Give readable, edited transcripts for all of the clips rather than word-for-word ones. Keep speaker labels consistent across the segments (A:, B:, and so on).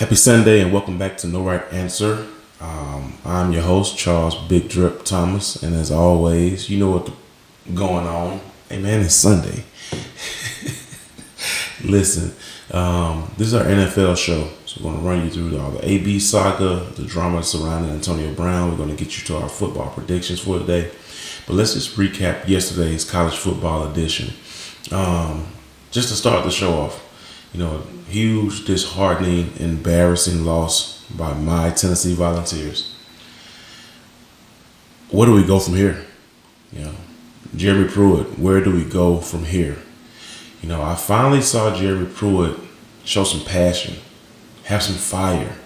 A: Happy Sunday and welcome back to No Right Answer. I'm your host, Charles Big Drip Thomas, and as always, you know what's going on. Hey man, it's Sunday. Listen, this is our NFL show, so we're going to run you through all the AB saga, the drama surrounding Antonio Brown. We're going to get you to our football predictions for today. But let's just recap yesterday's college football edition. Just to start the show off, huge, disheartening, embarrassing loss by my Tennessee Volunteers. Where do we go from here? Jeremy Pruitt, where do we go from here? I finally saw Jeremy Pruitt show some passion, have some fire.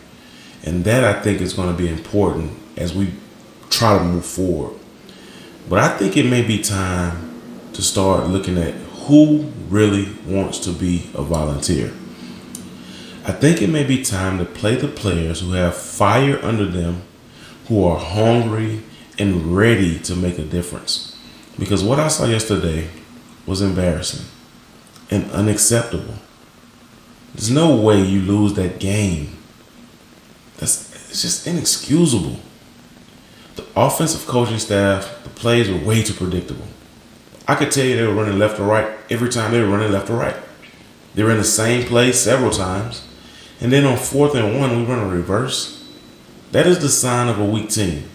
A: And that, I think, is going to be important as we try to move forward. But I think it may be time to start looking at who really wants to be a volunteer. I think it may be time to play the players who have fire under them, who are hungry and ready to make a difference. Because what I saw yesterday was embarrassing and unacceptable. There's no way you lose that game. It's just inexcusable. The offensive coaching staff, the plays were way too predictable. I could tell you they were running left or right every time they were running left or right. They were in the same place several times. And then on 4th and 1, we run a reverse. That is the sign of a weak team.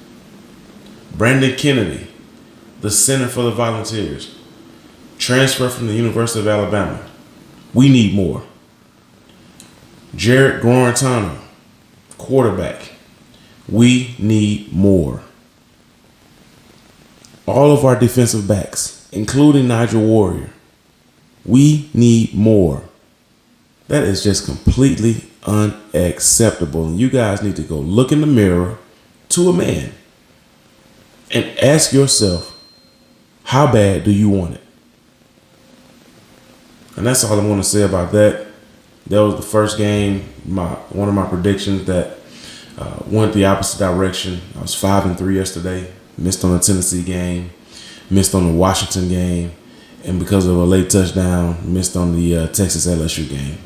A: Brandon Kennedy, the center for the Volunteers, transfer from the University of Alabama. We need more. Jared Guarantano, quarterback. We need more. All of our defensive backs, including Nigel Warrior, we need more. That is just completely unacceptable. And you guys need to go look in the mirror to a man and ask yourself, how bad do you want it? And that's all I want to say about that. That was the first game, one of my predictions that went the opposite direction. I was 5-3 yesterday. Missed on the Tennessee game, missed on the Washington game, and because of a late touchdown, missed on the Texas LSU game.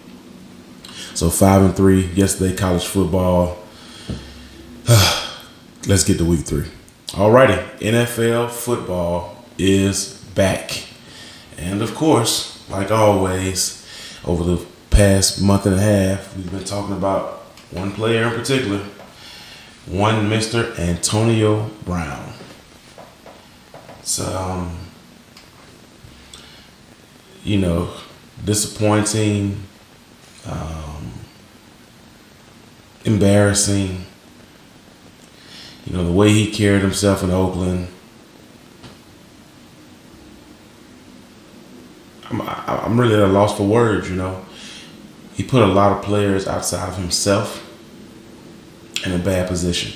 A: So 5-3 yesterday, college football. Let's get to week 3. Alrighty, NFL football is back. And of course, like always, over the past month and a half, we've been talking about one player in particular, one Mr. Antonio Brown. So, disappointing, embarrassing. The way he carried himself in Oakland. I'm really at a loss for words, He put a lot of players outside of himself in a bad position.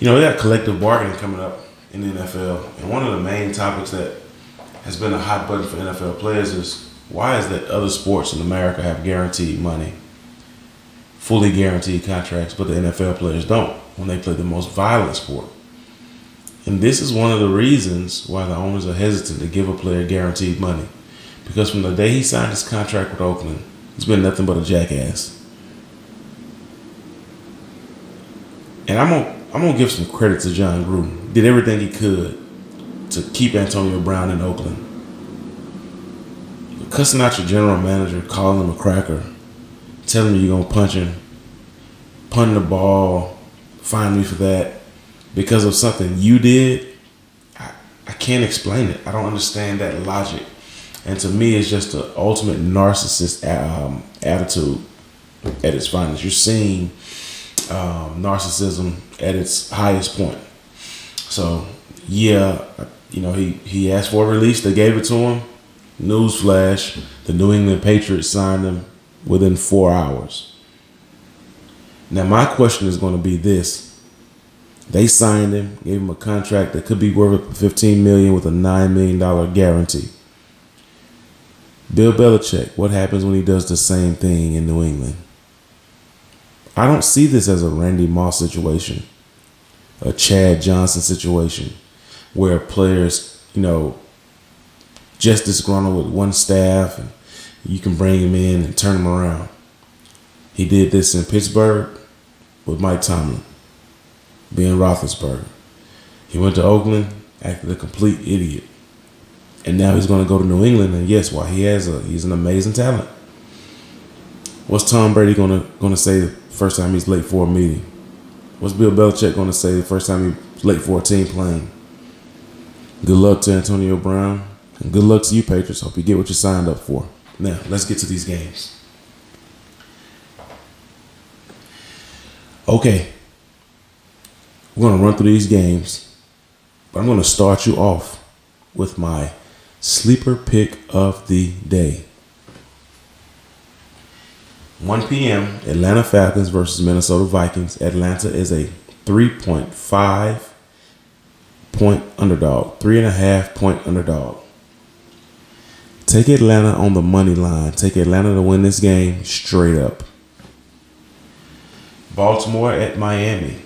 A: They got collective bargaining coming up in the NFL. And one of the main topics that has been a hot button for NFL players is, why is that other sports in America have guaranteed money, fully guaranteed contracts, but the NFL players don't when they play the most violent sport? And this is one of the reasons why the owners are hesitant to give a player guaranteed money. Because from the day he signed his contract with Oakland, he's been nothing but a jackass. And I'm gonna give some credit to John Gruden. Did everything he could to keep Antonio Brown in Oakland. Cussing out your general manager, calling him a cracker, telling him you're gonna punch him, punting the ball, fine me for that, because of something you did. I can't explain it. I don't understand that logic. And to me, it's just the ultimate narcissist attitude at its finest. You're seeing narcissism at its highest point. So, yeah, he asked for a release. They gave it to him. Newsflash, the New England Patriots signed him within 4 hours. Now, my question is going to be this. They signed him, gave him a contract that could be worth $15 million with a $9 million guarantee. Bill Belichick, what happens when he does the same thing in New England? I don't see this as a Randy Moss situation, a Chad Johnson situation, where players, just disgruntled with one staff and you can bring him in and turn him around. He did this in Pittsburgh with Mike Tomlin, Ben Roethlisberger. He went to Oakland, acted a complete idiot. And now he's going to go to New England, and yes, why he's an amazing talent. What's Tom Brady going to say the first time he's late for a meeting? What's Bill Belichick going to say the first time he's late for a team playing? Good luck to Antonio Brown, and good luck to you, Patriots. Hope you get what you signed up for. Now, let's get to these games. Okay, we're going to run through these games, but I'm going to start you off with my sleeper pick of the day. 1 p.m., Atlanta Falcons versus Minnesota Vikings. Atlanta is a 3.5 point underdog, 3.5 point underdog. Take Atlanta on the money line. Take Atlanta to win this game straight up. Baltimore at Miami.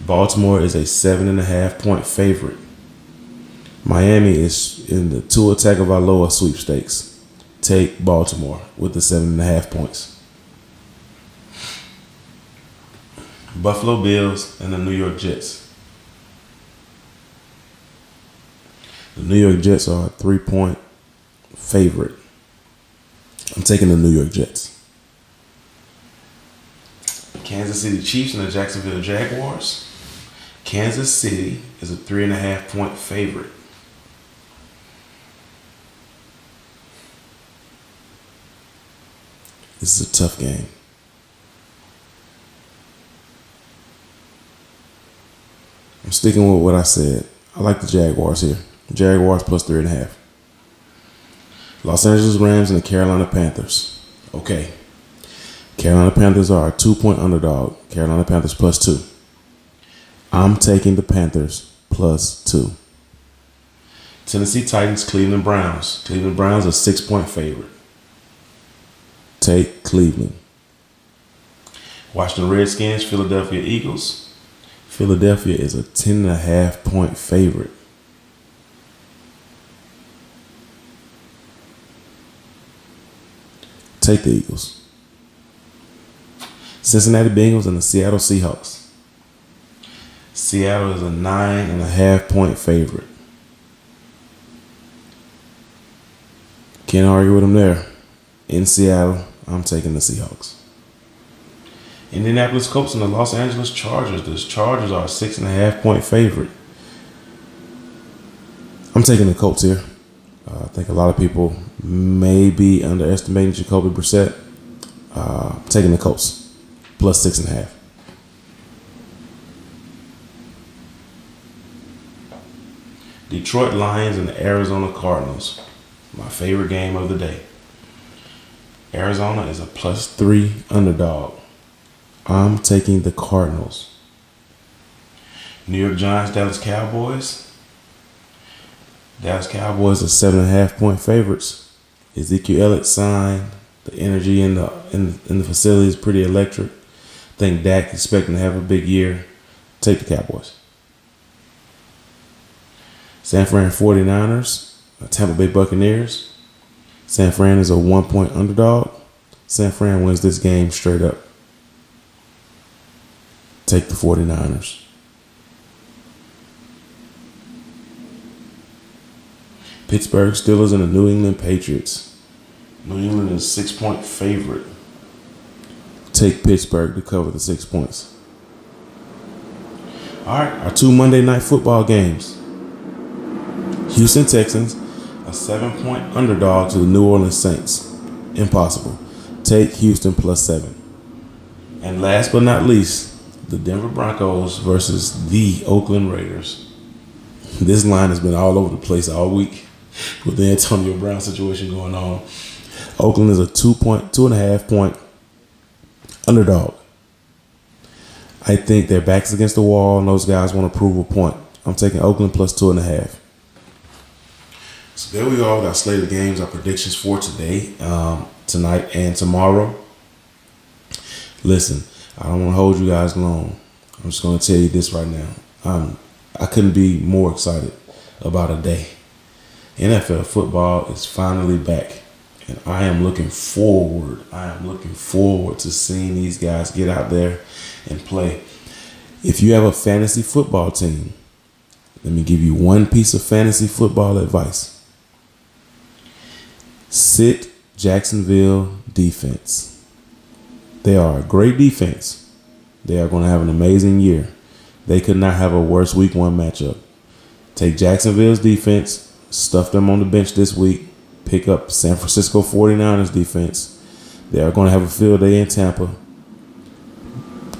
A: Baltimore is a 7.5 point favorite. Miami is in the Tua Tagovailoa sweepstakes. Take Baltimore with the 7.5 points. Buffalo Bills and the New York Jets. The New York Jets are a 3-point favorite. I'm taking the New York Jets. Kansas City Chiefs and the Jacksonville Jaguars. Kansas City is a 3.5 point favorite. This is a tough game. I'm sticking with what I said. I like the Jaguars here. Jaguars plus 3.5. Los Angeles Rams and the Carolina Panthers. Okay. Carolina Panthers are a 2-point underdog. Carolina Panthers plus 2. I'm taking the Panthers plus 2. Tennessee Titans, Cleveland Browns. Cleveland Browns are a 6-point favorite. Take Cleveland. Washington Redskins, Philadelphia Eagles. Philadelphia is a 10.5 point favorite. Take the Eagles. Cincinnati Bengals and the Seattle Seahawks. Seattle is a 9.5 point favorite. Can't argue with them there. In Seattle, I'm taking the Seahawks. Indianapolis Colts and the Los Angeles Chargers. The Chargers are a 6.5 point favorite. I'm taking the Colts here. I think a lot of people may be underestimating Jacoby Brissett. Taking the Colts. Plus 6.5. Detroit Lions and the Arizona Cardinals. My favorite game of the day. Arizona is a plus 3 underdog. I'm taking the Cardinals. New York Giants, Dallas Cowboys. Dallas Cowboys are 7.5 point favorites. Ezekiel Elliott signed. The energy in the facility is pretty electric. I think Dak expecting to have a big year. Take the Cowboys. San Fran 49ers, Tampa Bay Buccaneers. San Fran is a 1-point underdog. San Fran wins this game straight up. Take the 49ers. Pittsburgh Steelers and the New England Patriots. New England is a 6-point favorite. Take Pittsburgh to cover the 6 points. All right, our 2 Monday Night Football games. Houston Texans, a 7-point underdog to the New Orleans Saints. Impossible. Take Houston plus 7. And last but not least, the Denver Broncos versus the Oakland Raiders. This line has been all over the place all week with the Antonio Brown situation going on. Oakland is a 2.5 point underdog. I think their backs against the wall and those guys want to prove a point. I'm taking Oakland plus 2.5. So there we go. Our slate of games, our predictions for today, tonight, and tomorrow. Listen, I don't want to hold you guys long. I'm just going to tell you this right now. I couldn't be more excited about a day. NFL football is finally back, And I am looking forward to seeing these guys get out there and play. If you have a fantasy football team, let me give you one piece of fantasy football advice. Sit Jacksonville defense. They are a great defense. They are going to have an amazing year. They could not have a worse week 1 matchup. Take Jacksonville's defense, stuff them on the bench this week, pick up San Francisco 49ers defense. They are going to have a field day in Tampa.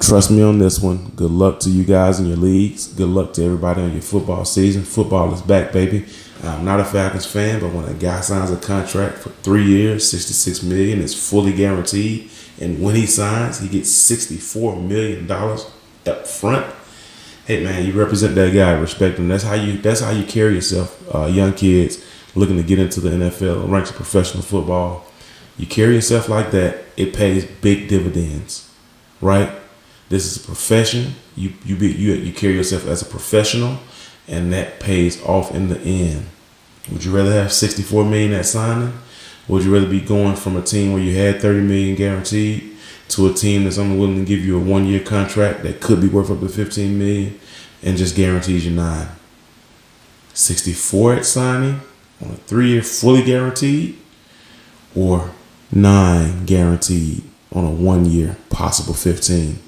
A: Trust me on this one. Good luck to you guys in your leagues. Good luck to everybody on your football season. Football is back, baby. I'm not a Falcons fan, but when a guy signs a contract for 3 years, $66 million, it's fully guaranteed. And when he signs, he gets $64 million up front. Hey man, you represent that guy. Respect him. That's how you carry yourself. Young kids looking to get into the NFL, ranks of professional football. You carry yourself like that, it pays big dividends, right? This is a profession. You carry yourself as a professional, and that pays off in the end. Would you rather have $64 million at signing? Or would you rather be going from a team where you had $30 million guaranteed to a team that's only willing to give you a 1-year contract that could be worth up to $15 million and just guarantees you $9? 64 at signing on a 3-year fully guaranteed, or 9 guaranteed on a 1-year possible 15?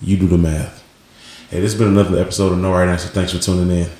A: You do the math. Hey, this has been another episode of No Right Answer. Thanks for tuning in.